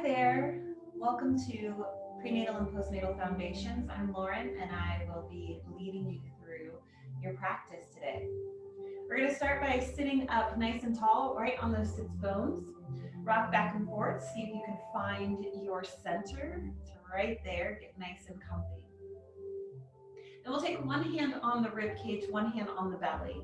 Hi there. Welcome to Prenatal and Postnatal Foundations. I'm Lauren and I will be leading you through your practice today. We're going to start by sitting up nice and tall, right on those sits bones. Rock back and forth. See if you can find your center. It's right there. Get nice and comfy. Then we'll take one hand on the rib cage, one hand on the belly.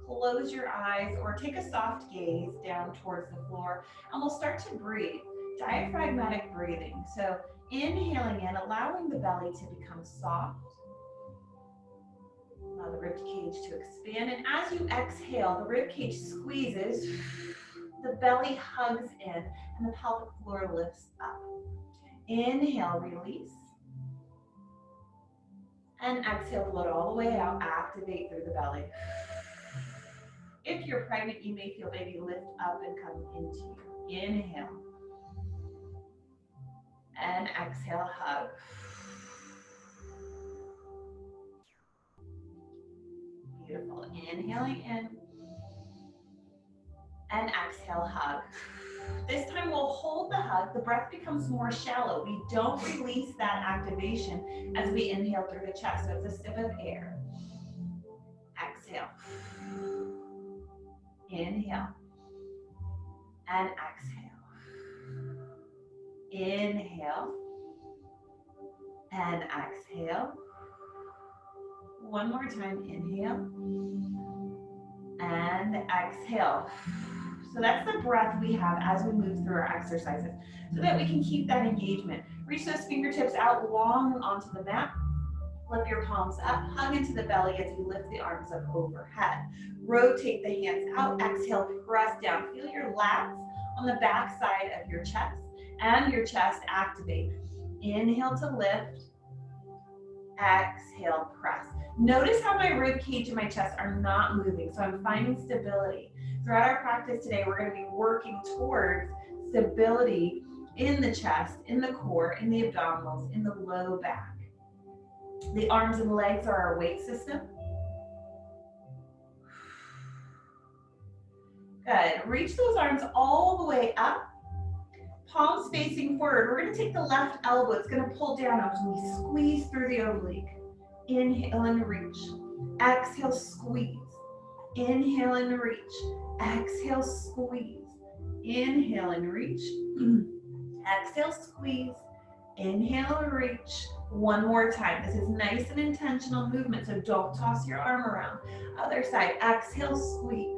Close your eyes or take a soft gaze down towards the floor and we'll start to breathe. Diaphragmatic breathing. So inhaling in, allowing the belly to become soft. Allow the rib cage to expand. And as you exhale, the rib cage squeezes, the belly hugs in, and the pelvic floor lifts up. Inhale, release. And exhale, float all the way out. Activate through the belly. If you're pregnant, you may feel baby lift up and come into you. Inhale. And exhale, hug. Beautiful. Inhaling in. And exhale, hug. This time we'll hold the hug. The breath becomes more shallow. We don't release that activation as we inhale through the chest. So it's a sip of air. Exhale. Inhale. And exhale. Inhale. And exhale. One more time. Inhale. And exhale. So that's the breath we have as we move through our exercises so that we can keep that engagement. Reach those fingertips out long onto the mat. Flip your palms up, hug into the belly as you lift the arms up overhead. Rotate the hands out, exhale, press down. Feel your lats on the back side of your chest and your chest activate. Inhale to lift, exhale, press. Notice how my rib cage and my chest are not moving, so I'm finding stability. Throughout our practice today, we're going to be working towards stability in the chest, in the core, in the abdominals, in the low back. The arms and legs are our weight system. Good. Reach those arms all the way up. Palms facing forward. We're going to take the left elbow. It's going to pull down as we squeeze through the oblique. Inhale and reach. Exhale, squeeze. Inhale and reach. Exhale, squeeze. Inhale and reach. Exhale, squeeze. Inhale and reach. One more time. This is nice and intentional movement, so don't toss your arm around. Other side. Exhale, squeeze.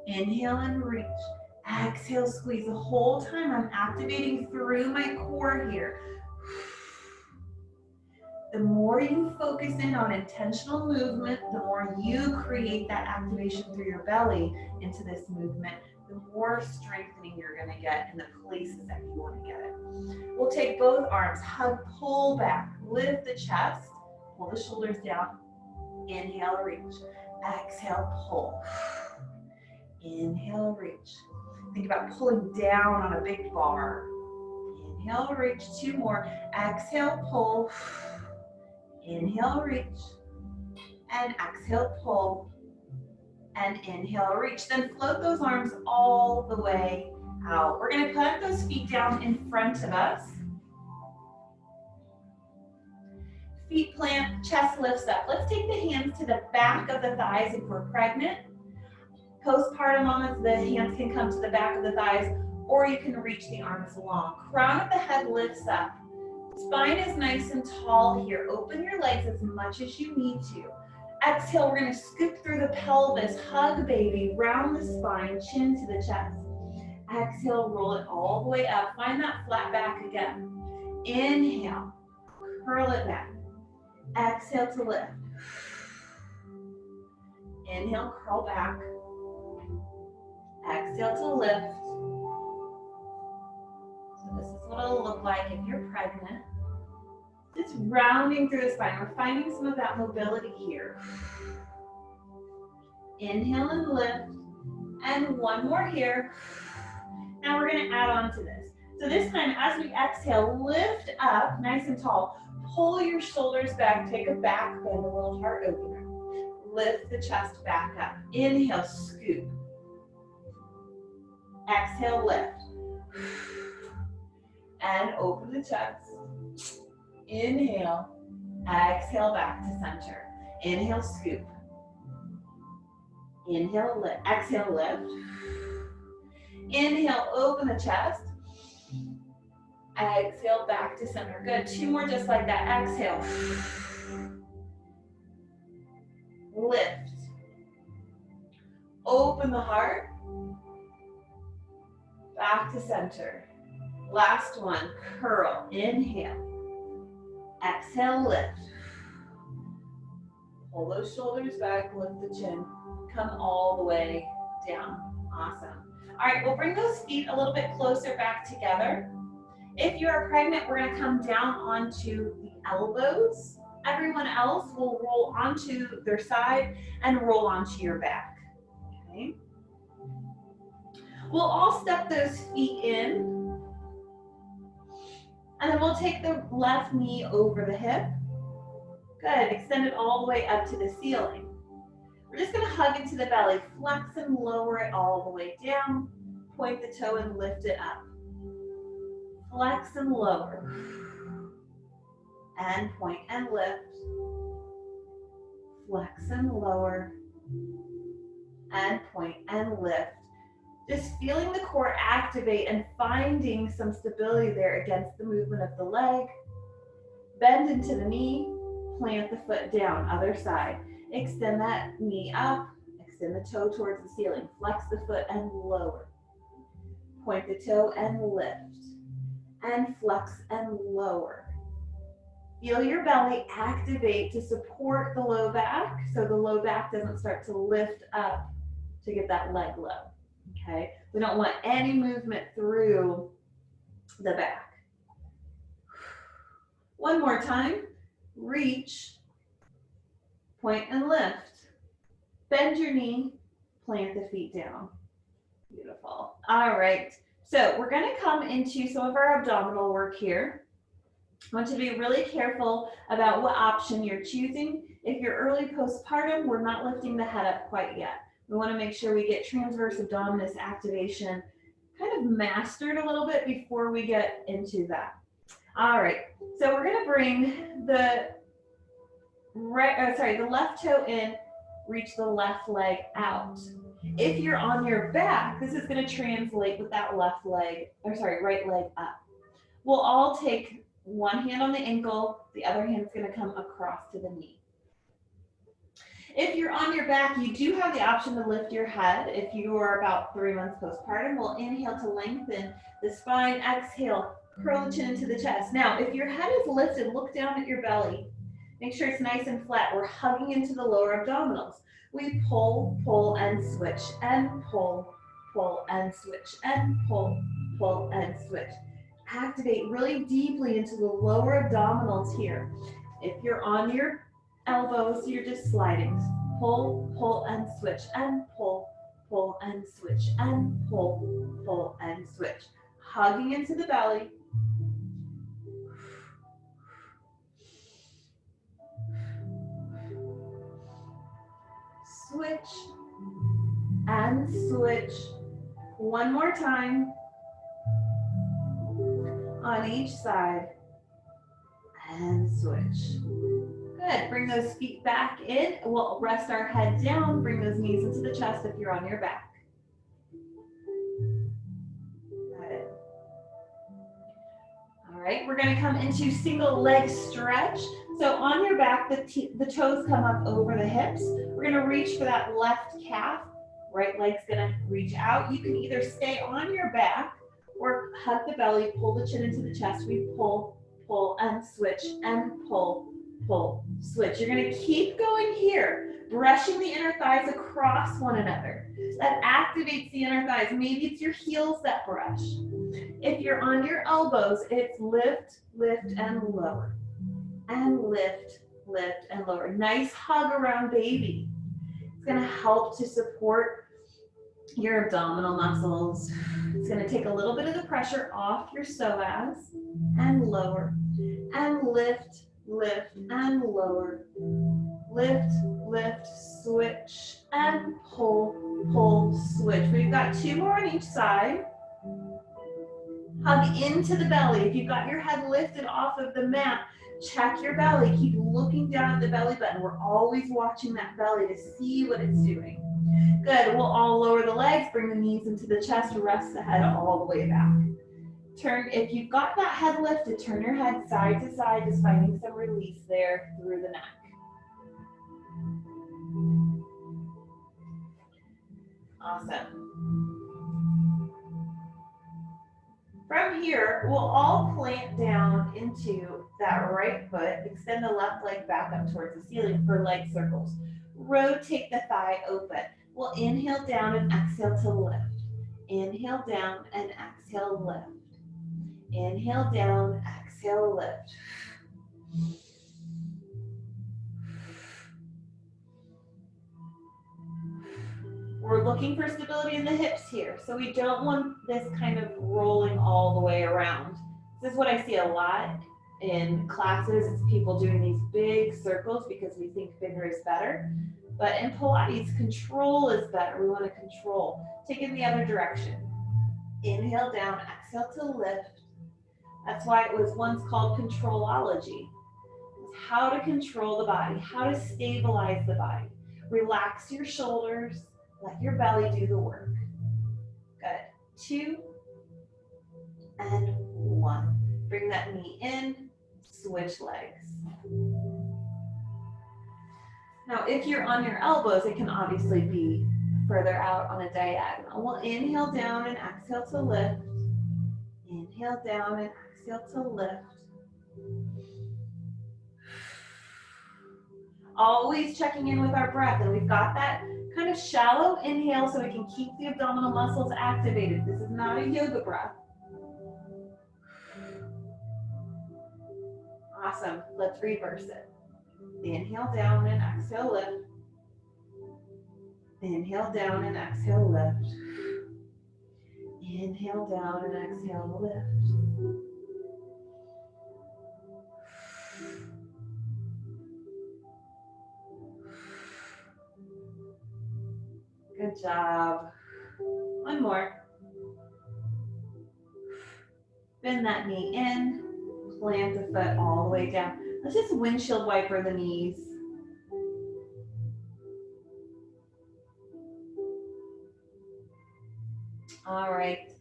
Inhale and reach. Exhale, squeeze. The whole time I'm activating through my core here. The more you focus in on intentional movement, the more you create that activation through your belly into this movement, the more strengthening you're going to get in the places that you want to get it. We'll take both arms, hug, pull back, lift the chest, pull the shoulders down, inhale, reach, exhale, pull, inhale, reach. Think about pulling down on a big bar. Inhale, reach, two more, exhale, pull, inhale, reach, and exhale, pull, and inhale, reach. Then float those arms all the way out. We're going to put those feet down in front of us. Feet plant, chest lifts up. Let's take the hands to the back of the thighs if we're pregnant. Postpartum moments, the hands can come to the back of the thighs, or you can reach the arms long. Crown of the head lifts up. Spine is nice and tall here. Open your legs as much as you need to. Exhale, we're going to scoop through the pelvis, hug baby, round the spine, chin to the chest. Exhale, roll it all the way up. Find that flat back again. Inhale, curl it back. Exhale to lift. Inhale, curl back. Exhale to lift. So this is what it'll look like if you're pregnant. It's rounding through the spine. We're finding some of that mobility here. Inhale and lift. And one more here. Now we're going to add on to this. So this time, as we exhale, lift up nice and tall. Pull your shoulders back. Take a back bend, a little heart opener. Lift the chest back up. Inhale, scoop. Exhale, lift. and open the chest. Inhale, exhale back to center. Inhale, scoop. Inhale, lift. Exhale, lift. Inhale, open the chest. Exhale, back to center. Good. 2 more just like that. Exhale. Lift. Open the heart. Back to center. Last one. Curl. Inhale. Exhale, lift. Pull those shoulders back, lift the chin. Come all the way down. Awesome. All right, we'll bring those feet a little bit closer back together. If you are pregnant, we're gonna come down onto the elbows. Everyone else will roll onto their side and roll onto your back, okay? We'll all step those feet in, and then we'll take the left knee over the hip. Good, extend it all the way up to the ceiling. We're just gonna hug into the belly, flex and lower it all the way down, point the toe and lift it up. Flex and lower, and point and lift. Flex and lower, and point and lift. Just feeling the core activate and finding some stability there against the movement of the leg. Bend into the knee, plant the foot down, other side. Extend that knee up, extend the toe towards the ceiling. Flex the foot and lower. Point the toe and lift. And flex and lower. Feel your belly activate to support the low back so the low back doesn't start to lift up to get that leg low, okay? We don't want any movement through the back. One more time, reach, point and lift. Bend your knee, plant the feet down. Beautiful. All right. So we're going to come into some of our abdominal work here. I want you to be really careful about what option you're choosing. If you're early postpartum, we're not lifting the head up quite yet. We want to make sure we get transverse abdominis activation kind of mastered a little bit before we get into that. All right, so we're going to bring the left toe in, reach the left leg out. If you're on your back, this is going to translate with that right leg up. We'll all take one hand on the ankle, the other hand's going to come across to the knee. If you're on your back, you do have the option to lift your head. If you are about 3 months postpartum, we'll inhale to lengthen the spine, exhale, curl the chin into the chest. Now, if your head is lifted, look down at your belly. Make sure it's nice and flat. We're hugging into the lower abdominals. We pull, pull, and switch, and pull, pull, and switch, and pull, pull, and switch. Activate really deeply into the lower abdominals here. If you're on your elbows, you're just sliding. Pull, pull, and switch, and pull, pull, and switch, and pull, pull, and switch. Hugging into the belly. Switch and switch. One more time on each side and switch. Good. Bring those feet back in. We'll rest our head down. Bring those knees into the chest if you're on your back. Good. All right, we're going to come into single leg stretch. So on your back, the toes come up over the hips. We're going to reach for that left calf. Right leg's going to reach out. You can either stay on your back or hug the belly, pull the chin into the chest. We pull, pull, and switch, and pull, pull, switch. You're going to keep going here, brushing the inner thighs across one another. That activates the inner thighs. Maybe it's your heels that brush. If you're on your elbows, it's lift, lift, and lower. And lift, lift, and lower. Nice hug around baby. It's going to help to support your abdominal muscles. It's going to take a little bit of the pressure off your psoas and lower. And lift, lift, and lower. Lift, lift, switch, and pull, pull, switch. We've got 2 more on each side. Hug into the belly. If you've got your head lifted off of the mat, check your belly. Keep looking down at the belly button. We're always watching that belly to see what it's doing. Good. We'll all lower the legs, bring the knees into the chest, rest the head all the way back. Turn, if you've got that head lifted, turn your head side to side, just finding some release there through the neck. Awesome. From here, we'll all plant down into that right foot. Extend the left leg back up towards the ceiling for leg circles. Rotate the thigh open. We'll inhale down and exhale to lift. Inhale down and exhale, lift. Inhale down, exhale, lift. We're looking for stability in the hips here, so we don't want this kind of rolling all the way around. This is what I see a lot in classes. It's people doing these big circles because we think bigger is better. But in Pilates, control is better. We want to control. Take it the other direction. Inhale down, exhale to lift. That's why it was once called controlology. It's how to control the body, how to stabilize the body. Relax your shoulders. Let your belly do the work. Good. 2 and 1. Bring that knee in, switch legs. Now, if you're on your elbows, it can obviously be further out on a diagonal. We'll inhale down and exhale to lift. Inhale down and exhale to lift. Always checking in with our breath, and we've got that kind of shallow inhale so we can keep the abdominal muscles activated. This is not a yoga breath. Awesome. Let's reverse it. Inhale down and exhale, lift. Inhale down and exhale, lift. Inhale down and exhale, lift. Good job. One more. Bend that knee in. Plant the foot all the way down. Let's just windshield wiper the knees. All right.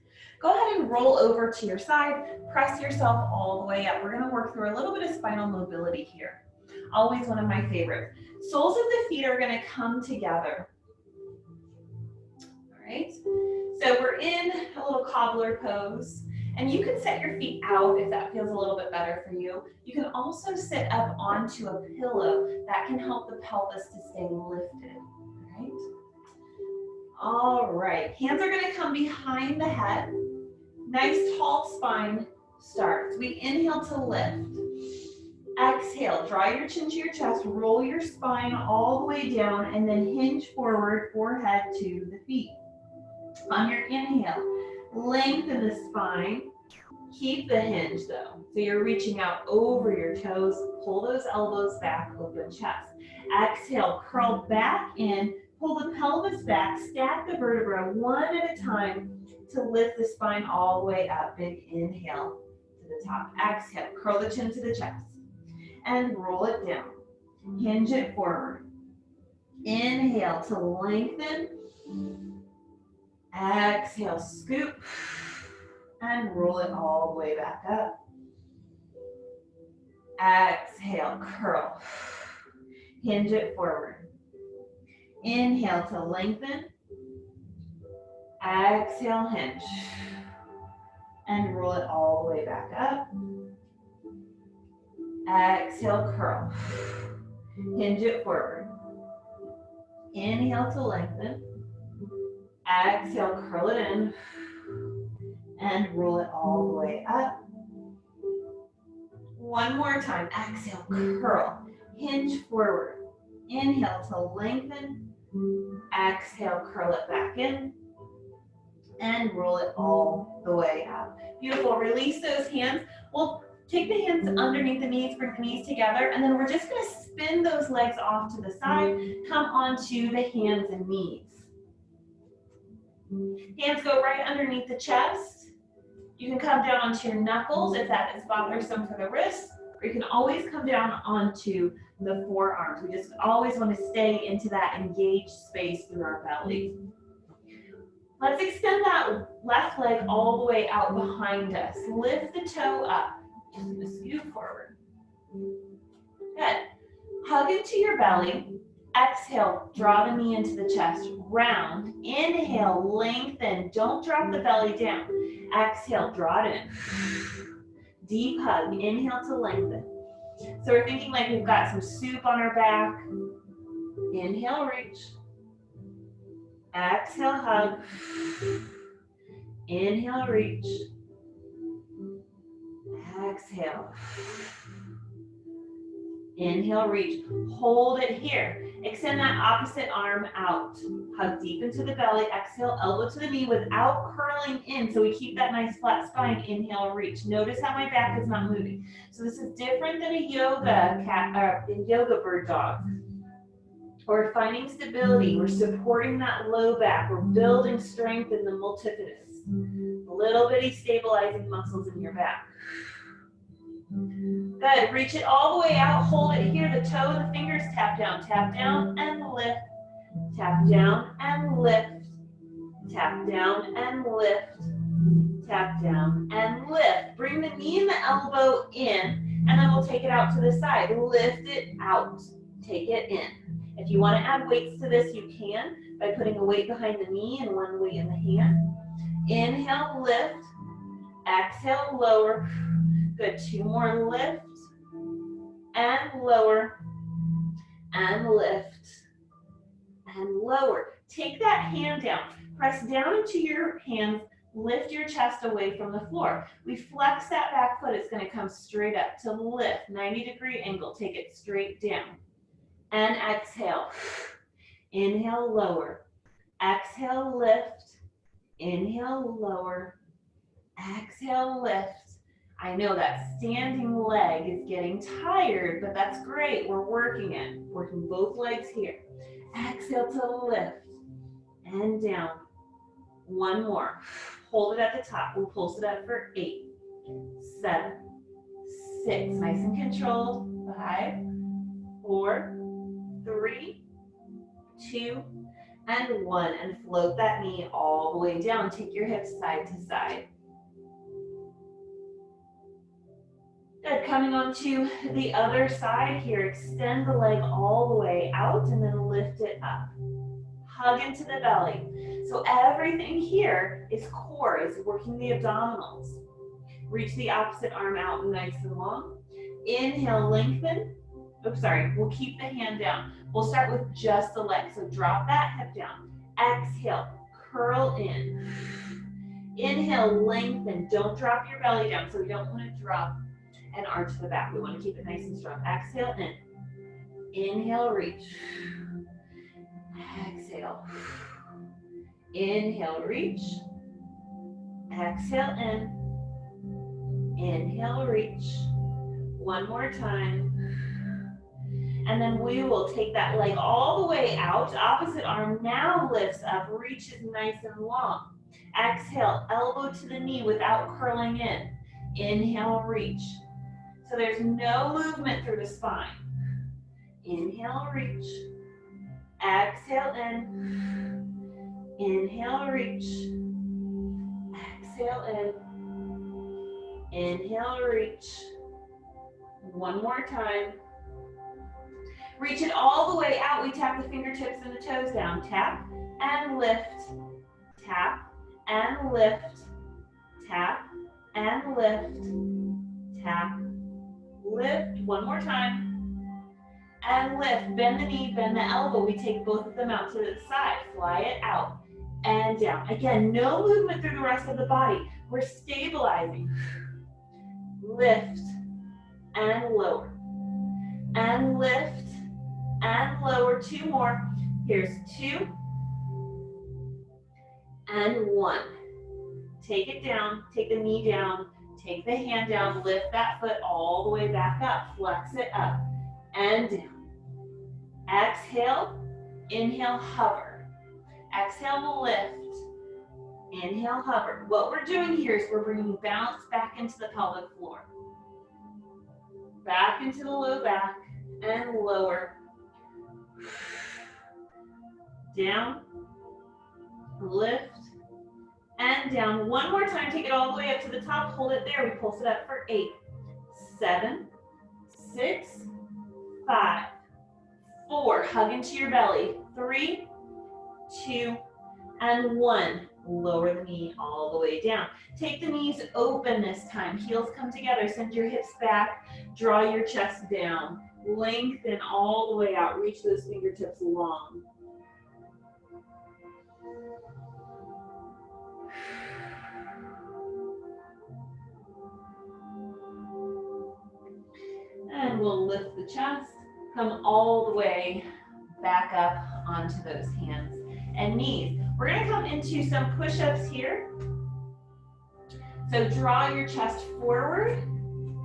Go ahead and roll over to your side. Press yourself all the way up. We're going to work through a little bit of spinal mobility here. Always one of my favorites. Soles of the feet are going to come together. All right. So we're in a little cobbler pose. And you can set your feet out if that feels a little bit better for you. You can also sit up onto a pillow. That can help the pelvis to stay lifted. All right. Hands are going to come behind the head. Nice tall spine starts. We inhale to lift. Exhale. Draw your chin to your chest. Roll your spine all the way down and then hinge forward, forehead to the feet. On your inhale, lengthen the spine. Keep the hinge though. So you're reaching out over your toes. Pull those elbows back, open chest. Exhale, curl back in. Pull the pelvis back. Stack the vertebra one at a time to lift the spine all the way up. Big inhale to the top. Exhale, curl the chin to the chest. And roll it down. Hinge it forward. Inhale to lengthen. Exhale, scoop. And roll it all the way back up. Exhale, curl. Hinge it forward. Inhale to lengthen. Exhale, hinge. And roll it all the way back up. Exhale, curl. Hinge it forward. Inhale to lengthen. Exhale, curl it in. And roll it all the way up. One more time. Exhale, curl. Hinge forward. Inhale to lengthen. Exhale, curl it back in. And roll it all the way up. Beautiful. Release those hands. We'll take the hands underneath the knees, bring the knees together, and then we're just going to spin those legs off to the side. Come onto the hands and knees. Hands go right underneath the chest. You can come down onto your knuckles if that is bothersome for the wrists, or you can always come down onto the forearms. We just always want to stay into that engaged space through our belly. Let's extend that left leg all the way out behind us. Lift the toe up. Just going to scoot forward. Good. Hug into your belly. Exhale, draw the knee into the chest. Round. Inhale, lengthen. Don't drop the belly down. Exhale, draw it in. Deep hug. Inhale to lengthen. So we're thinking like we've got some soup on our back. Inhale, reach. Exhale, hug. Inhale, reach. Exhale. Inhale, reach. Hold it here. Extend that opposite arm out. Hug deep into the belly. Exhale, elbow to the knee without curling in. So we keep that nice flat spine. Inhale, reach. Notice how my back is not moving. So this is different than a yoga cat or a yoga bird dog. We're finding stability. We're supporting that low back. We're building strength in the multifidus. Little bitty stabilizing muscles in your back. Good. Reach it all the way out. Hold it here. The toe and the fingers tap down and lift. Tap down and lift. Tap down and lift. Tap down and lift. Bring the knee and the elbow in, and then we'll take it out to the side. Lift it out. Take it in. If you want to add weights to this, you can by putting a weight behind the knee and one weight in the hand. Inhale, lift. Exhale, lower. Good. 2 more. Lift and lower and lift and lower. Take that hand down. Press down into your hands. Lift your chest away from the floor. We flex that back foot. It's going to come straight up to lift. 90-degree angle. Take it straight down. And exhale. Inhale, lower. Exhale, lift. Inhale, lower. Exhale, lift. I know that standing leg is getting tired, but that's great. We're working it. Working both legs here. Exhale to lift and down. 1 more. Hold it at the top. We'll pulse it up for 8, 7, 6. Nice and controlled. 5, 4, 3, 2, and 1. And float that knee all the way down. Take your hips side to side. Good. Coming on to the other side here. Extend the leg all the way out and then lift it up. Hug into the belly. So everything here is core, is working the abdominals. Reach the opposite arm out nice and long. Inhale, lengthen. Oops, sorry. We'll keep the hand down. We'll start with just the leg. So drop that hip down. Exhale, curl in. Inhale, lengthen. Don't drop your belly down. So we don't want to drop and arch the back. We want to keep it nice and strong. Exhale in. Inhale, reach. Exhale. Inhale, reach. Exhale in. Inhale, reach. 1 more time. And then we will take that leg all the way out. Opposite arm now lifts up, reaches nice and long. Exhale, elbow to the knee without curling in. Inhale, reach. So there's no movement through the spine. Inhale, reach. Exhale in. Inhale, reach. Exhale in. Inhale, reach. 1 more time. Reach it all the way out. We tap the fingertips and the toes down. Tap and lift. Tap and lift. Tap and lift. Tap. Lift. 1 more time. And lift. Bend the knee, bend the elbow. We take both of them out to the side. Fly it out and down. Again, no movement through the rest of the body. We're stabilizing. Lift and lower. And lift and lower. 2 more. Here's 2 and 1. Take it down. Take the knee down. Take the hand down, lift that foot all the way back up. Flex it up and down. Exhale, inhale, hover. Exhale, lift. Inhale, hover. What we're doing here is we're bringing balance back into the pelvic floor. Back into the low back and lower. Down, lift, and down. One more time, take it all the way up to the top. Hold it there. We pulse it up for 8, 7, 6, 5, 4. Hug into your belly. 3, 2, and 1. Lower the knee all the way down. Take the knees open this time. Heels come together. Send your hips back. Draw your chest down. Lengthen all the way out. Reach those fingertips long. And we'll lift the chest. Come all the way back up onto those hands and knees. We're going to come into some push-ups here. So draw your chest forward.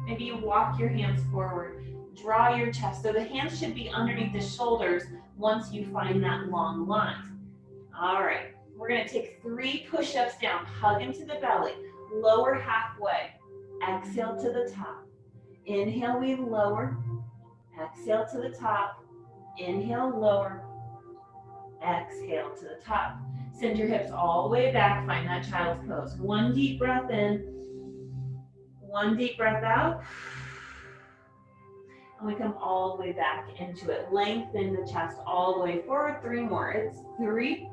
Maybe you walk your hands forward. Draw your chest. So the hands should be underneath the shoulders once you find that long line. All right. We're going to take 3 push-ups down. Hug into the belly. Lower halfway. Exhale to the top. Inhale, we lower. Exhale to the top. Inhale, lower. Exhale to the top. Send your hips all the way back. Find that child's pose. 1 deep breath in. 1 deep breath out. And we come all the way back into it. Lengthen the chest all the way forward. 3 more. It's 3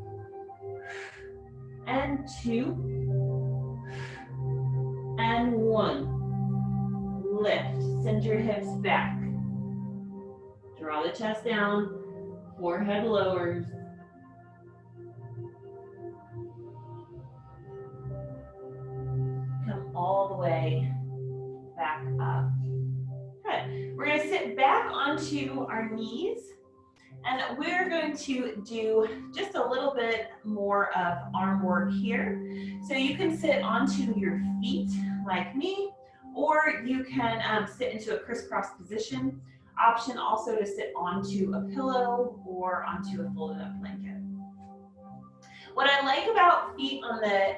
and 2 and 1. Lift. Send your hips back. Draw the chest down. Forehead lowers. Come all the way back up. Good. We're going to sit back onto our knees, and we're going to do just a little bit more of arm work here. So you can sit onto your feet like me, or you can sit into a crisscross position. Option also to sit onto a pillow or onto a folded up blanket. What I like about feet on the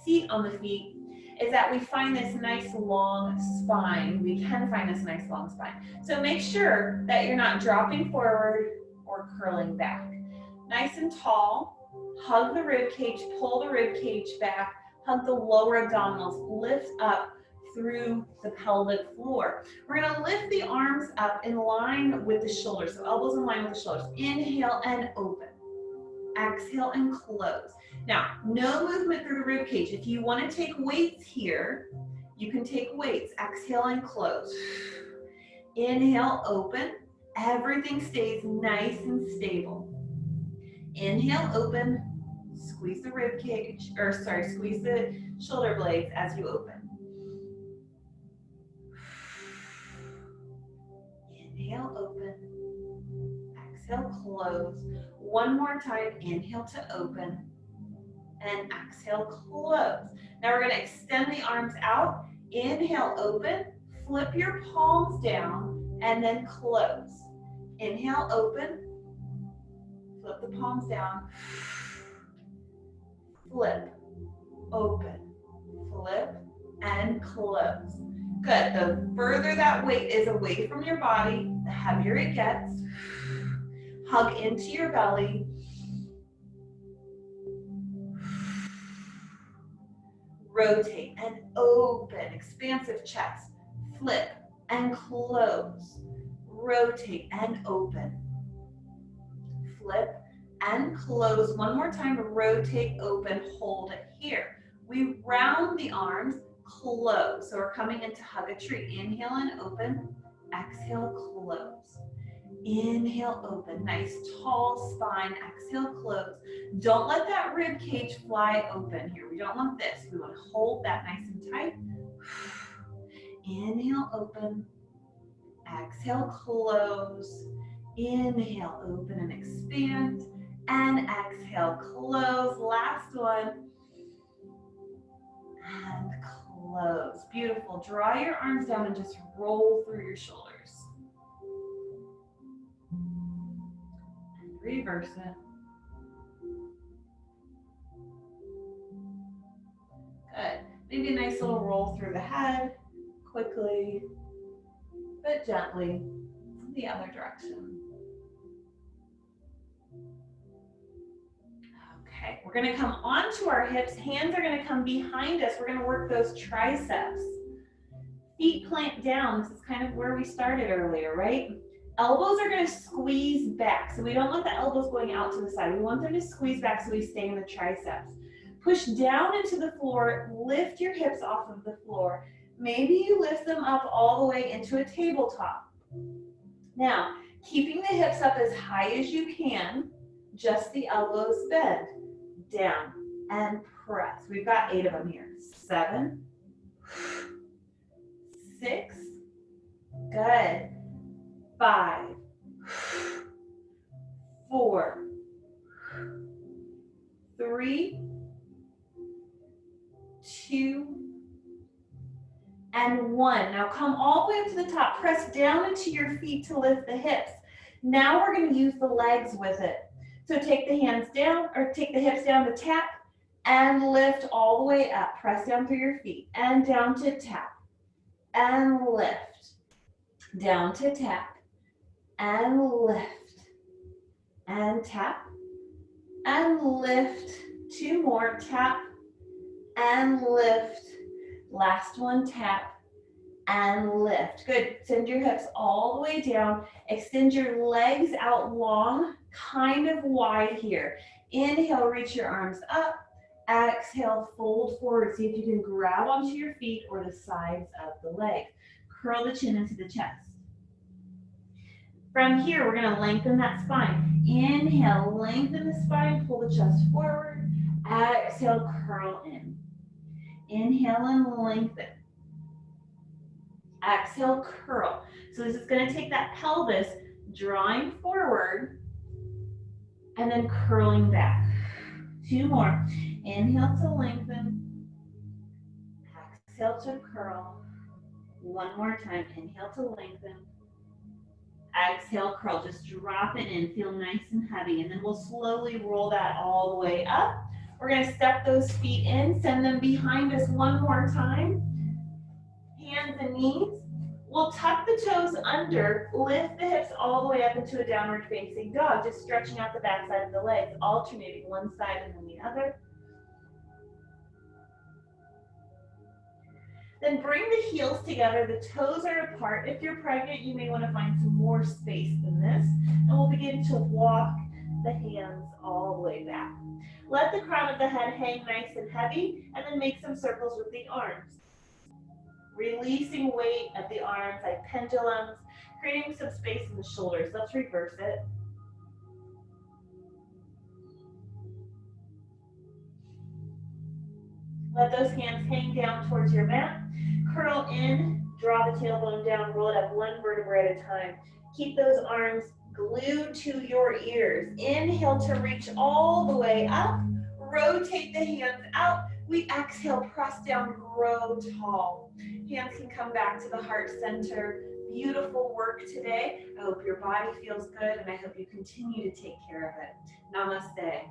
seat on the feet is that we find this nice long spine. We can find this nice long spine. So make sure that you're not dropping forward or curling back. Nice and tall. Hug the rib cage, pull the rib cage back, hug the lower abdominals, lift up through the pelvic floor. We're going to lift the arms up in line with the shoulders, so elbows in line with the shoulders. Inhale and open. Exhale and close. Now, no movement through the rib cage. If you want to take weights here, you can take weights. Exhale and close. Inhale, open. Everything stays nice and stable. Inhale, open. Squeeze the rib cage, squeeze the shoulder blades as you open. Inhale, open. Exhale, close. One more time. Inhale to open. And exhale, close. Now we're going to extend the arms out. Inhale, open. Flip your palms down and then close. Inhale, open. Flip the palms down. Flip, open, flip, and close. Good. The further that weight is away from your body, the heavier it gets. Hug into your belly. Rotate and open, expansive chest. Flip and close. Rotate and open. Flip and close. One more time. Rotate, open, hold it here. We round the arms, close. So we're coming into hug a tree. Inhale and open. Exhale, close. Inhale, open. Nice tall spine. Exhale, close. Don't let that rib cage fly open here. We don't want this. We want to hold that nice and tight. Inhale, open. Exhale, close. Inhale, open and expand. And exhale, close. Last one. And close. Beautiful. Draw your arms down and just roll through your shoulders. And reverse it. Good. Maybe a nice little roll through the head, quickly, but gently, the other direction. Okay, we're gonna come onto our hips. Hands are gonna come behind us. We're gonna work those triceps. Feet plant down. This is kind of where we started earlier, right? Elbows are gonna squeeze back. So we don't want the elbows going out to the side. We want them to squeeze back so we stay in the triceps. Push down into the floor, lift your hips off of the floor. Maybe you lift them up all the way into a tabletop. Now, keeping the hips up as high as you can, just the elbows bend. Down and press. We've got 8 of them here. 7, 6, good. 5, 4, 3, 2, and 1. Now come all the way up to the top. Press down into your feet to lift the hips. Now we're going to use the legs with it. So take the hands down, or take the hips down to tap, and lift all the way up. Press down through your feet, and down to tap, and lift. Down to tap, and lift, and tap, and lift. 2 more, tap, and lift. Last one, tap, and lift. Good. Send your hips all the way down. Extend your legs out long, kind of wide here. Inhale, reach your arms up. Exhale, fold forward. See if you can grab onto your feet or the sides of the legs. Curl the chin into the chest. From here, we're going to lengthen that spine. Inhale, lengthen the spine, pull the chest forward. Exhale, curl in. Inhale and lengthen. Exhale, curl. So this is going to take that pelvis, drawing forward, and then curling back. 2 more. Inhale to lengthen. Exhale to curl. 1 more time. Inhale to lengthen. Exhale, curl. Just drop it in. Feel nice and heavy. And then we'll slowly roll that all the way up. We're going to step those feet in. Send them behind us 1 more time. Hands and knees. We'll tuck the toes under, lift the hips all the way up into a downward facing dog, just stretching out the back side of the legs, alternating one side and then the other. Then bring the heels together, the toes are apart. If you're pregnant, you may want to find some more space than this. And we'll begin to walk the hands all the way back. Let the crown of the head hang nice and heavy, and then make some circles with the arms. Releasing weight of the arms like pendulums, creating some space in the shoulders. Let's reverse it. Let those hands hang down towards your mat. Curl in, draw the tailbone down, roll it up 1 vertebra at a time. Keep those arms glued to your ears. Inhale to reach all the way up. Rotate the hands out. We exhale, press down, grow tall. Hands can come back to the heart center. Beautiful work today. I hope your body feels good, and I hope you continue to take care of it. Namaste.